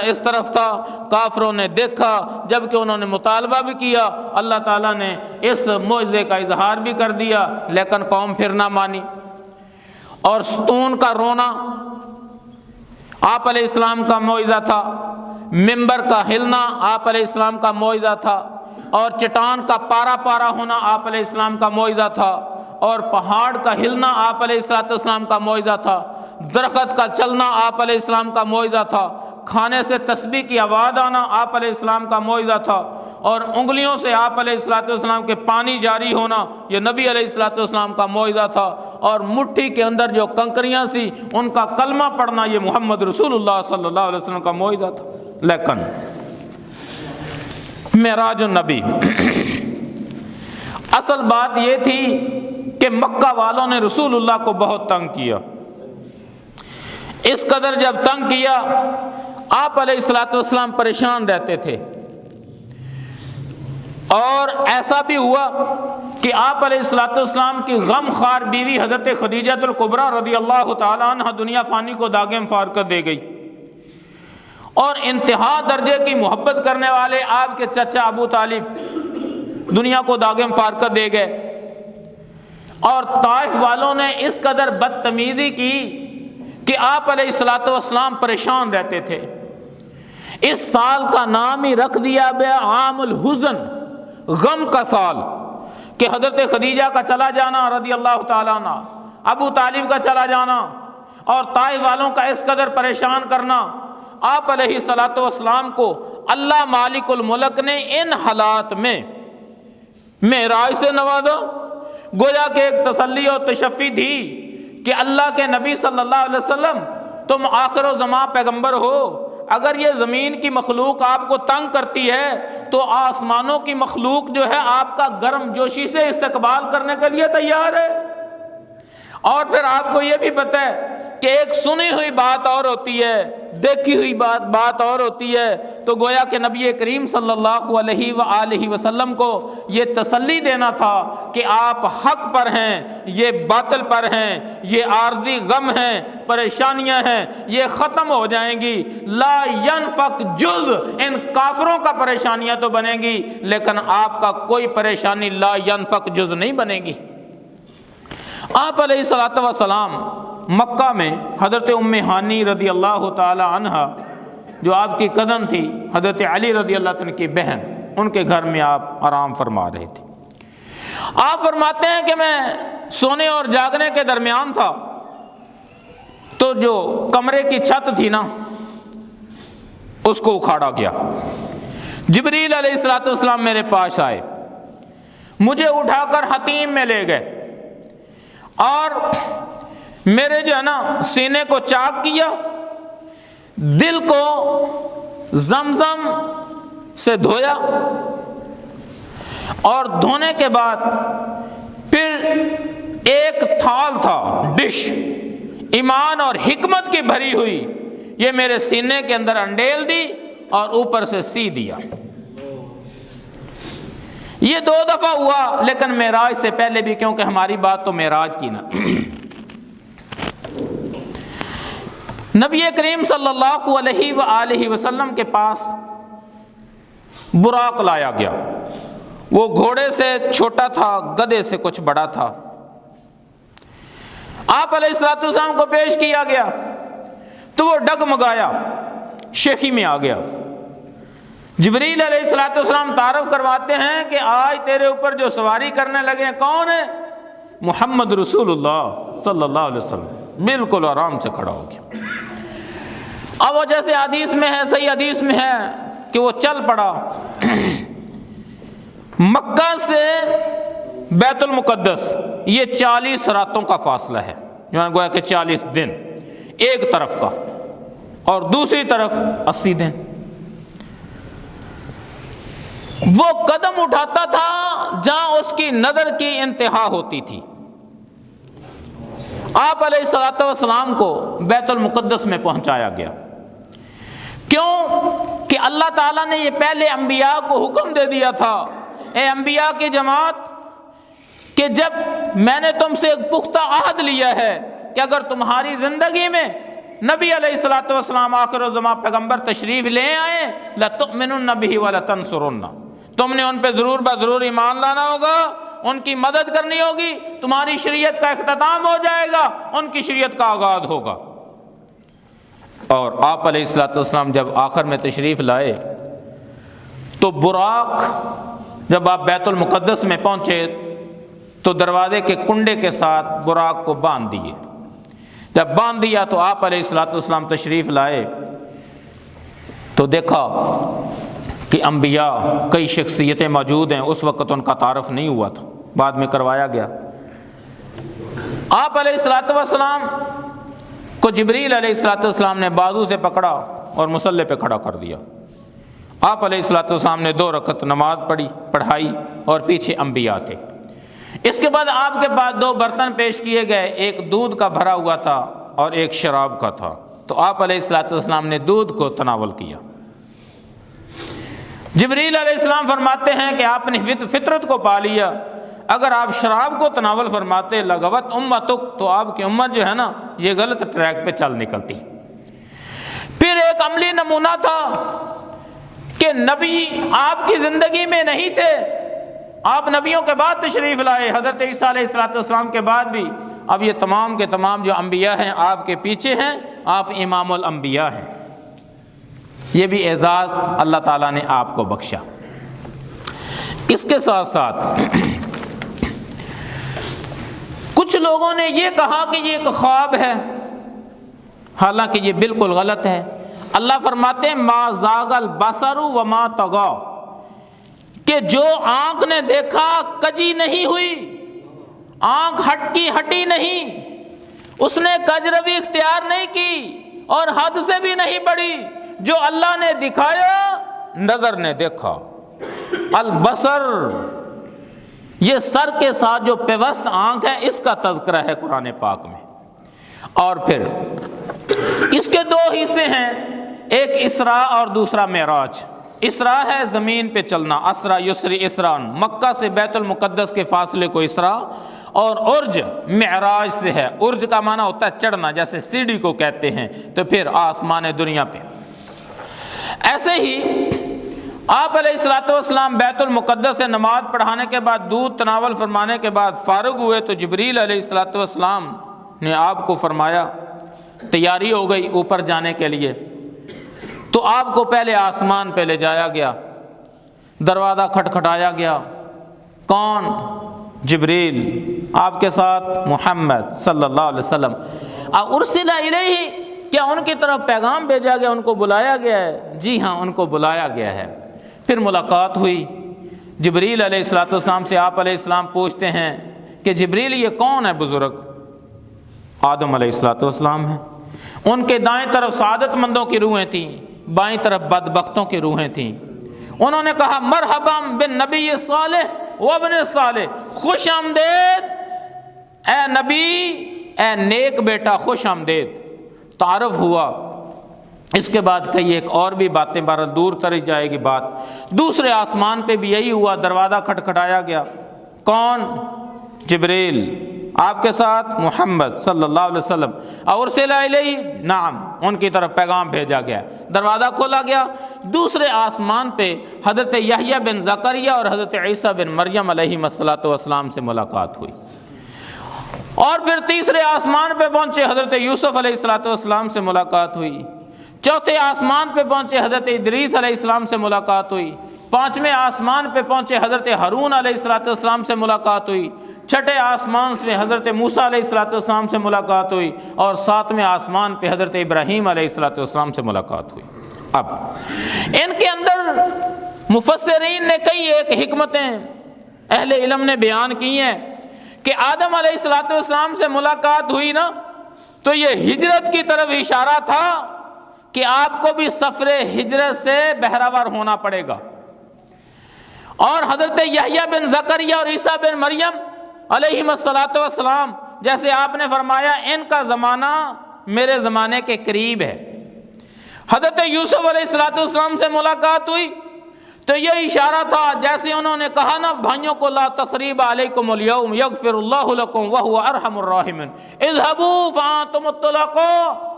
اس طرف تھا، کافروں نے دیکھا، جبکہ انہوں نے مطالبہ بھی کیا، اللہ تعالیٰ نے اس معجزے کا اظہار بھی کر دیا، لیکن قوم پھر نہ مانی۔ اور ستون کا رونا آپ علیہ السلام کا معجزہ تھا، منبر کا ہلنا آپ علیہ السلام کا معجزہ تھا، اور چٹان کا پارا پارا ہونا آپ علیہ السلام کا معجزہ تھا، اور پہاڑ کا ہلنا آپ علیہ السلام کا معجزہ تھا، درخت کا چلنا آپ علیہ السلام کا معجزہ تھا، کھانے سے تسبیح کی آواز آنا آپ علیہ السلام کا معجزہ تھا، اور انگلیوں سے آپ علیہ السلام کے پانی جاری ہونا یہ نبی علیہ السلام کا معجزہ تھا، اور مٹھی کے اندر جو کنکریاں تھیں ان کا کلمہ پڑھنا یہ محمد رسول اللہ صلی اللہ علیہ وسلم کا معجزہ تھا۔ لیکن معراج النبی اصل بات یہ تھی کہ مکہ والوں نے رسول اللہ کو بہت تنگ کیا، اس قدر جب تنگ کیا آپ علیہ السلام پریشان رہتے تھے، اور ایسا بھی ہوا کہ آپ علیہ السلام کی غم خوار بیوی حضرت خدیجہ الکبریٰ رضی اللہ تعالی عنہ دنیا فانی کو داغ فار کر دے گئی، اور انتہا درجے کی محبت کرنے والے آپ کے چچا ابو طالب دنیا کو داغ فار کر دے گئے، اور طائف والوں نے اس قدر بدتمیزی کی کہ آپ علیہ السلام پریشان رہتے تھے۔ اس سال کا نام ہی رکھ دیا گیا عام الحزن، غم کا سال، کہ حضرت خدیجہ کا چلا جانا رضی اللہ تعالیٰ عنہ، ابو طالب کا چلا جانا، اور طائف والوں کا اس قدر پریشان کرنا، آپ علیہ السلام کو اللہ مالک الملک نے ان حالات میں معراج سے نوازا، گویا کہ ایک تسلی اور تشفی تھی کہ اللہ کے نبی صلی اللہ علیہ وسلم تم آخر و زمان پیغمبر ہو، اگر یہ زمین کی مخلوق آپ کو تنگ کرتی ہے تو آسمانوں کی مخلوق جو ہے آپ کا گرم جوشی سے استقبال کرنے کے لیے تیار ہے۔ اور پھر آپ کو یہ بھی پتہ ہے کہ ایک سنی ہوئی بات اور ہوتی ہے، دیکھی ہوئی بات اور ہوتی ہے، تو گویا کہ نبی کریم صلی اللہ علیہ وآلہ وسلم کو یہ تسلی دینا تھا کہ آپ حق پر ہیں، یہ باطل پر ہیں، یہ عارضی غم ہیں، پریشانیاں ہیں، یہ ختم ہو جائیں گی، لا ینفق جز، ان کافروں کا پریشانیاں تو بنیں گی لیکن آپ کا کوئی پریشانی لا ینفق جز نہیں بنے گی۔ آپ علیہ السلام مکہ میں حضرت ام ہانی رضی اللہ تعالی عنہ جو آپ کی کزن تھی، حضرت علی رضی اللہ عنہ کی بہن، ان کے گھر میں آپ آرام فرما رہے تھے۔ آپ فرماتے ہیں کہ میں سونے اور جاگنے کے درمیان تھا تو جو کمرے کی چھت تھی نا اس کو اکھاڑا گیا، جبریل علیہ السلام میرے پاس آئے، مجھے اٹھا کر حتیم میں لے گئے، اور میرے جو ہے نا سینے کو چاک کیا، دل کو زمزم سے دھویا، اور دھونے کے بعد پھر ایک تھال تھا، ڈش ایمان اور حکمت کی بھری ہوئی، یہ میرے سینے کے اندر انڈیل دی اور اوپر سے سی دیا۔ یہ 2 دفعہ ہوا، لیکن معراج سے پہلے بھی، کیونکہ ہماری بات تو معراج کی نا، نبی کریم صلی اللہ علیہ وآلہ وسلم کے پاس براق لایا گیا، وہ گھوڑے سے چھوٹا تھا، گدھے سے کچھ بڑا تھا، آپ علیہ السلام کو پیش کیا گیا تو وہ ڈگمگایا، شیخی میں آ گیا۔ جبریل علیہ السلام تعارف کرواتے ہیں کہ آج تیرے اوپر جو سواری کرنے لگے ہیں کون ہے؟ محمد رسول اللہ صلی اللہ علیہ وسلم، بالکل آرام سے کھڑا ہو گیا۔ اب وہ جیسے حدیث میں ہے، صحیح حدیث میں ہے کہ وہ چل پڑا، مکہ سے بیت المقدس یہ 40 راتوں کا فاصلہ ہے، یعنی گویا کہ 40 دن ایک طرف کا، اور دوسری طرف 80 دن۔ وہ قدم اٹھاتا تھا جہاں اس کی نظر کی انتہا ہوتی تھی۔ آپ علیہ السلام کو بیت المقدس میں پہنچایا گیا، کیوں کہ اللہ تعالیٰ نے یہ پہلے انبیاء کو حکم دے دیا تھا، اے انبیاء کی جماعت، کہ جب میں نے تم سے ایک پختہ عہد لیا ہے کہ اگر تمہاری زندگی میں نبی علیہ الصلوۃ والسلام آخر الزمان پیغمبر تشریف لے آئے، لَتُؤْمِنُنَّ بِهِ وَلَتَنْصُرُنَّ، تم نے ان پہ ضرور بضرور ایمان لانا ہوگا، ان کی مدد کرنی ہوگی، تمہاری شریعت کا اختتام ہو جائے گا، ان کی شریعت کا آغاز ہوگا۔ اور آپ علیہ الصلوۃ والسلام جب آخر میں تشریف لائے تو براق، جب آپ بیت المقدس میں پہنچے تو دروازے کے کنڈے کے ساتھ براق کو باندھ دیے۔ جب باندھ دیا تو آپ علیہ الصلوۃ والسلام تشریف لائے تو دیکھا کہ انبیاء کئی شخصیتیں موجود ہیں، اس وقت ان کا تعارف نہیں ہوا تھا، بعد میں کروایا گیا۔ آپ علیہ الصلوۃ والسلام کو جبریل علیہ الصلوۃ والسلام نے بازو سے پکڑا اور مصلی پہ کھڑا کر دیا۔ آپ علیہ الصلوۃ والسلام نے 2 رکعت نماز پڑھائی اور پیچھے انبیاء تھے۔ اس کے بعد آپ کے پاس 2 برتن پیش کیے گئے، ایک دودھ کا بھرا ہوا تھا اور ایک شراب کا تھا، تو آپ علیہ الصلوۃ والسلام نے دودھ کو تناول کیا۔ جبریل علیہ السلام فرماتے ہیں کہ آپ نے فطرت کو پا لیا، اگر آپ شراب کو تناول فرماتے لغوت امتک، تو آپ کی امت جو ہے نا یہ غلط ٹریک پہ چل نکلتی۔ پھر ایک عملی نمونہ تھا کہ نبی آپ کی زندگی میں نہیں تھے، آپ نبیوں کے بعد تشریف لائے، حضرت عیسیٰ علیہ السلام کے بعد بھی اب یہ تمام کے تمام جو انبیاء ہیں آپ کے پیچھے ہیں، آپ امام الانبیاء ہیں۔ یہ بھی اعزاز اللہ تعالیٰ نے آپ کو بخشا۔ اس کے ساتھ ساتھ کچھ لوگوں نے یہ کہا کہ یہ ایک خواب ہے، حالانکہ یہ بالکل غلط ہے۔ اللہ فرماتے ہیں ما زاغ البصر وما طغى، کہ جو آنکھ نے دیکھا کجی نہیں ہوئی، آنکھ ہٹی نہیں، اس نے کجروی اختیار نہیں کی اور حد سے بھی نہیں بڑھی، جو اللہ نے دکھایا نظر نے دیکھا۔ البصر یہ سر کے ساتھ جو پیوست آنکھ ہے، اس کا تذکرہ ہے قرآن پاک میں۔ اور پھر اس کے 2 حصے ہیں، ایک اسراء اور دوسرا معراج۔ اسراء ہے زمین پہ چلنا، اسرا یسری اسران، مکہ سے بیت المقدس کے فاصلے کو اسراء، اور عرج معراج سے ہے، عرج کا معنی ہوتا ہے چڑھنا، جیسے سیڑھی کو کہتے ہیں، تو پھر آسمان دنیا پہ۔ ایسے ہی آپ علیہ الصلوۃ والسلام بیت المقدس سے نماز پڑھانے کے بعد، دودھ تناول فرمانے کے بعد فارغ ہوئے تو جبریل علیہ الصلوۃ والسلام نے آپ کو فرمایا، تیاری ہو گئی اوپر جانے کے لیے، تو آپ کو پہلے آسمان پہ لے جایا گیا، دروازہ کھٹکھٹایا گیا، کون؟ جبریل، آپ کے ساتھ محمد صلی اللہ علیہ وسلم۔ ارسل الیہ، کیا ان کی طرف پیغام بھیجا گیا، ان کو بلایا گیا ہے؟ جی ہاں، ان کو بلایا گیا ہے۔ پھر ملاقات ہوئی جبریل علیہ الصلوۃ والسلام سے۔ آپ علیہ السلام پوچھتے ہیں کہ جبریل یہ کون ہے بزرگ؟ آدم علیہ الصلوۃ والسلام ہیں۔ ان کے دائیں طرف سعادت مندوں کی روحیں تھیں، بائیں طرف بدبختوں کی روحیں تھیں۔ انہوں نے کہا مرحبا بالنبی صالح وابن صالح، خوش آمدید اے نبی، اے نیک بیٹا، خوش آمدید۔ تعارف ہوا۔ اس کے بعد کئی ایک اور بھی باتیں، بہرحال دور تر جائے گی بات۔ دوسرے آسمان پہ بھی یہی ہوا، دروازہ کھٹکھٹایا گیا، کون؟ جبریل، آپ کے ساتھ محمد صلی اللہ علیہ وسلم۔ ارسل الیہ، نعم، ان کی طرف پیغام بھیجا گیا، دروازہ کھولا گیا۔ دوسرے آسمان پہ حضرت یحییٰ بن زکریہ اور حضرت عیسیٰ بن مریم علیہم السلام سے ملاقات ہوئی۔ اور پھر تیسرے آسمان پہ پہنچے، حضرت یوسف علیہ السلام سے ملاقات ہوئی۔ چوتھے آسمان پہ پہنچے، حضرت ادریس علیہ السلام سے ملاقات ہوئی۔ پانچویں آسمان پہ پہنچے، حضرت ہارون علیہ السلام سے ملاقات ہوئی۔ چھٹے آسمان سے حضرت موسیٰ علیہ السلام سے ملاقات ہوئی، اور ساتویں آسمان پہ حضرت ابراہیم علیہ السلام سے ملاقات ہوئی۔ اب ان کے اندر مفسرین نے کئی ایک حکمتیں اہل علم نے بیان کی ہیں کہ آدم علیہ السلام سے ملاقات ہوئی نا، تو یہ ہجرت کی طرف اشارہ تھا کہ آپ کو بھی سفر ہجرت سے بہرور ہونا پڑے گا۔ اور حضرت یحییٰ بن زکریہ اور عیسیٰ بن مریم علیہم السلام، جیسے آپ نے فرمایا ان کا زمانہ میرے زمانے کے قریب ہے۔ حضرت یوسف علیہ السلام سے ملاقات ہوئی تو یہ اشارہ تھا، جیسے انہوں نے کہا نا بھائیوں کو، لا تثریب علیکم اليوم یغفر اللہ لکم وہو ارحم الراحمین اذهبوا فانتم الطلقاء،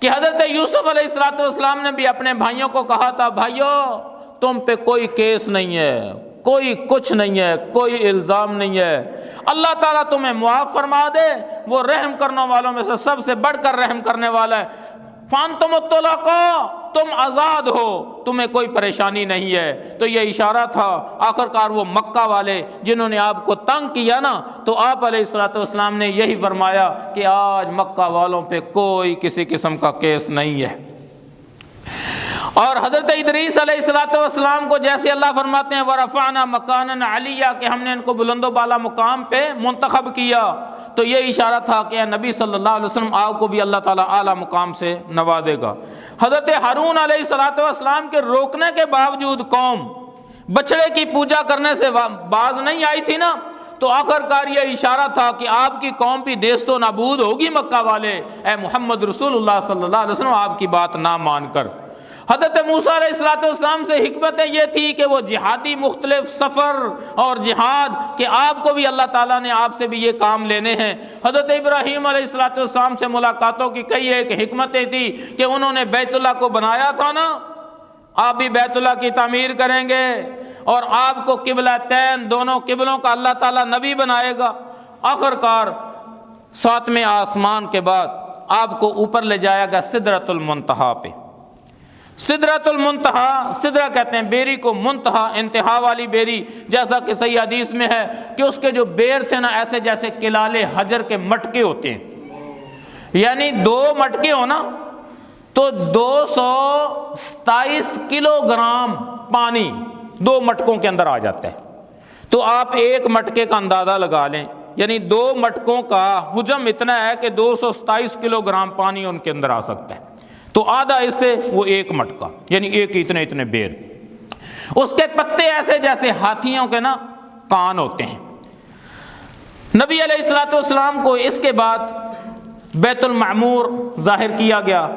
کہ حضرت یوسف علیہ السلام نے بھی اپنے بھائیوں کو کہا تھا بھائیو تم پہ کوئی کیس نہیں ہے، کوئی کچھ نہیں ہے، کوئی الزام نہیں ہے، اللہ تعالیٰ تمہیں معاف فرما دے، وہ رحم کرنے والوں میں سے سب سے بڑھ کر رحم کرنے والا ہے۔ فانتم الطلقاء، تم آزاد ہو، تمہیں کوئی پریشانی نہیں ہے۔ تو یہ اشارہ تھا آخرکار وہ مکہ والے جنہوں نے آپ کو تنگ کیا نا، تو آپ علیہ السلام نے یہی فرمایا کہ آج مکہ والوں پہ کوئی کسی قسم کا کیس نہیں ہے۔ اور حضرت ادریس علیہ السلام کو جیسے اللہ فرماتے ہیں وَرَفَعْنَا مَكَانًا عَلِيًّا کہ ہم نے ان کو بلند و بالا مقام پہ منتخب کیا، تو یہ اشارہ تھا کہ اے نبی صلی اللہ علیہ وسلم آپ کو بھی اللہ تعالیٰ اعلیٰ مقام سے نوازے گا۔ حضرت ہارون علیہ السلام کے روکنے کے باوجود قوم بچڑے کی پوجا کرنے سے باز نہیں آئی تھی نا، تو آخرکار یہ اشارہ تھا کہ آپ کی قوم بھی نیست و نابود ہوگی مکہ والے، اے محمد رسول اللہ صلی اللہ علیہ وسلم آپ کی بات نہ مان کر۔ حضرت موسیٰ علیہ السلام سے حکمتیں یہ تھی کہ وہ جہادی مختلف سفر اور جہاد کہ آپ کو بھی اللہ تعالیٰ نے آپ سے بھی یہ کام لینے ہیں۔ حضرت ابراہیم علیہ السلام سے ملاقاتوں کی کئی ایک حکمتیں تھی کہ انہوں نے بیت اللہ کو بنایا تھا نا، آپ بھی بیت اللہ کی تعمیر کریں گے اور آپ کو قبلتین دونوں قبلوں کا اللہ تعالیٰ نبی بنائے گا۔ آخرکار 7ویں آسمان کے بعد آپ کو اوپر لے جایا گیا سدرۃ المنتہا پہ۔ سدرۃ المنتہا، سدرہ کہتے ہیں بیری کو، منتہا انتہا والی بیری، جیسا کہ صحیح حدیث میں ہے کہ اس کے جو بیر تھے نا ایسے جیسے کلال حجر کے مٹکے ہوتے ہیں، یعنی 2 مٹکے ہو نا تو 227 کلو گرام پانی 2 مٹکوں کے اندر آ جاتا ہے۔ تو آپ ایک مٹکے کا اندازہ لگا لیں، یعنی 2 مٹکوں کا حجم اتنا ہے کہ 227 کلو گرام پانی ان کے اندر آ سکتا ہے، تو آدھا اس سے وہ 1 مٹکا، یعنی ایک اتنے بیر۔ اس کے پتے ایسے جیسے ہاتھیوں کے نا کان ہوتے ہیں۔ نبی علیہ السلام کو اس کے بعد بیت المعمور ظاہر کیا گیا،